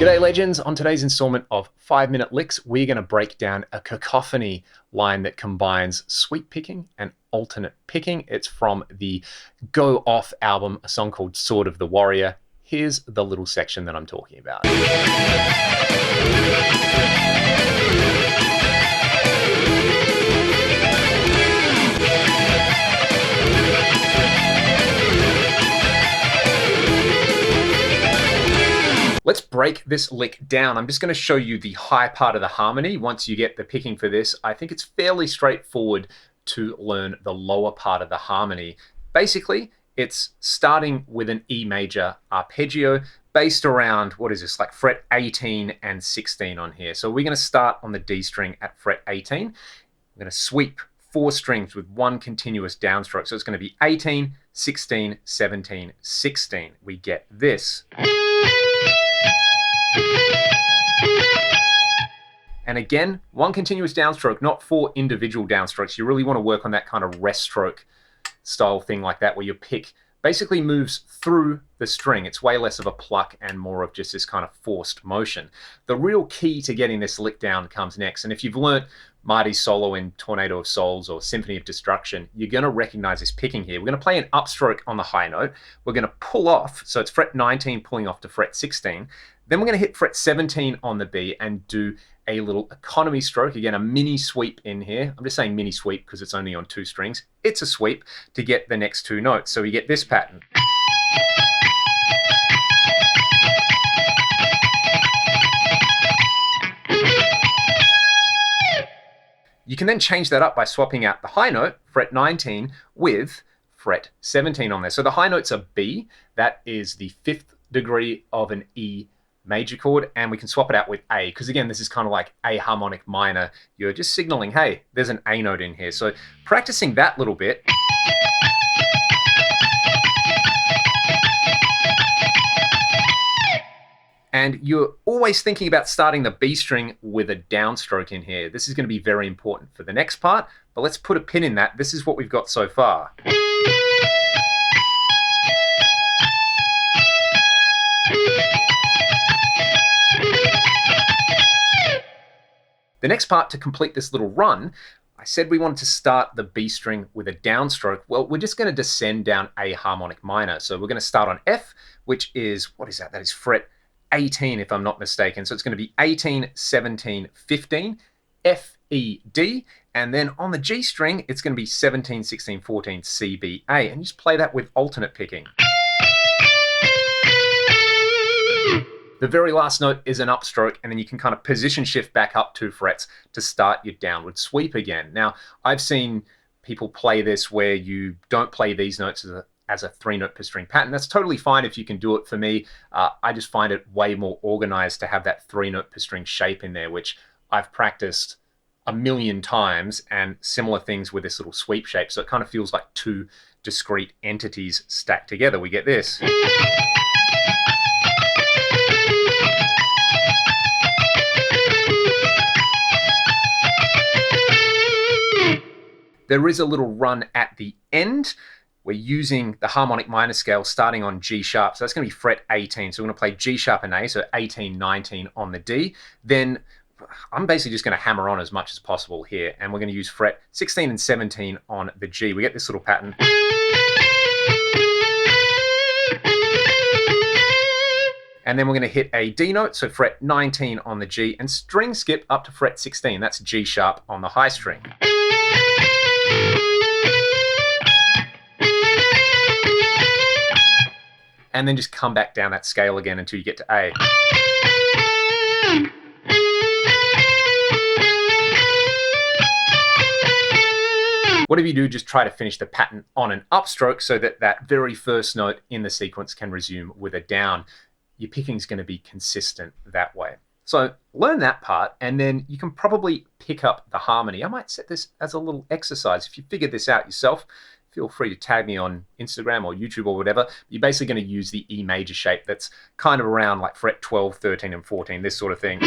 G'day legends, on today's installment of 5-Minute Licks, we're going to break down a cacophony line that combines sweep picking and alternate picking. It's from the Go Off album, a song called Sword of the Warrior. Here's the little section that I'm talking about. Let's break this lick down. I'm just going to show you the high part of the harmony. Once you get the picking for this, I think it's fairly straightforward to learn the lower part of the harmony. Basically, it's starting with an E major arpeggio based around, what is this, like fret 18 and 16 on here. So we're going to start on the D string at fret 18. I'm going to sweep 4 strings with one continuous downstroke. So it's going to be 18, 16, 17, 16. We get this. And again, one continuous downstroke, not 4 individual downstrokes. You really want to work on that kind of rest stroke style thing like that, where your pick basically moves through the string. It's way less of a pluck and more of just this kind of forced motion. The real key to getting this lick down comes next. And if you've learnt Marty's solo in Tornado of Souls or Symphony of Destruction, you're going to recognize this picking here. We're going to play an upstroke on the high note. We're going to pull off, so it's fret 19 pulling off to fret 16. Then we're going to hit fret 17 on the B and do a little economy stroke. Again, a mini sweep in here. I'm just saying mini sweep because it's only on 2 strings. It's a sweep to get the next 2 notes. So we get this pattern. You can then change that up by swapping out the high note, fret 19, with fret 17 on there. So the high note's a B. That is the 5th degree of an E major chord, and we can swap it out with A, because again, this is kind of like A harmonic minor. You're just signaling, hey, there's an A note in here. So practicing that little bit. And you're always thinking about starting the B string with a downstroke in here. This is going to be very important for the next part, but let's put a pin in that. This is what we've got so far. The next part to complete this little run, I said we wanted to start the B string with a downstroke. Well, we're just going to descend down A harmonic minor. So we're going to start on F, which is, what is that? That is fret 18, if I'm not mistaken. So it's going to be 18, 17, 15, F, E, D. And then on the G string, it's going to be 17, 16, 14, C, B, A. And you just play that with alternate picking. The very last note is an upstroke, and then you can kind of position shift back up 2 frets to start your downward sweep again. Now, I've seen people play this where you don't play these notes as a 3-note per string pattern. That's totally fine if you can do it. For me, I just find it way more organized to have that 3-note per string shape in there, which I've practiced a million times, and similar things with this little sweep shape. So it kind of feels like 2 discrete entities stacked together. We get this. There is a little run at the end. We're using the harmonic minor scale starting on G sharp. So that's going to be fret 18. So we're going to play G sharp and A, so 18, 19 on the D. Then I'm basically just going to hammer on as much as possible here. And we're going to use fret 16 and 17 on the G. We get this little pattern. And then we're going to hit a D note, so fret 19 on the G, and string skip up to fret 16. That's G sharp on the high string. And then just come back down that scale again until you get to A. Whatever you do, just try to finish the pattern on an upstroke so that that very first note in the sequence can resume with a down. Your picking is going to be consistent that way. So learn that part, and then you can probably pick up the harmony. I might set this as a little exercise. If you figure this out yourself, feel free to tag me on Instagram or YouTube or whatever. You're basically going to use the E major shape that's kind of around like fret 12, 13, and 14, this sort of thing.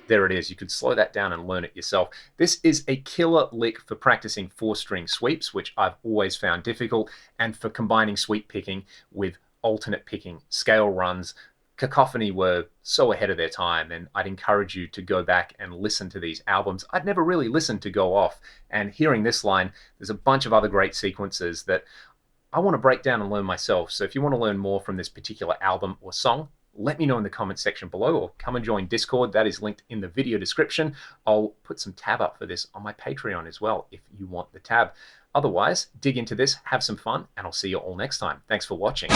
There it is. You could slow that down and learn it yourself. This is a killer lick for practicing 4-string sweeps, which I've always found difficult, and for combining sweep picking with alternate picking, scale runs. Cacophony were so ahead of their time, and I'd encourage you to go back and listen to these albums. I'd never really listened to Go Off, and hearing this line, there's a bunch of other great sequences that I want to break down and learn myself. So if you want to learn more from this particular album or song, let me know in the comment section below, or come and join Discord. That is linked in the video description. I'll put some tab up for this on my Patreon as well if you want the tab. Otherwise, dig into this, have some fun, and I'll see you all next time. Thanks for watching.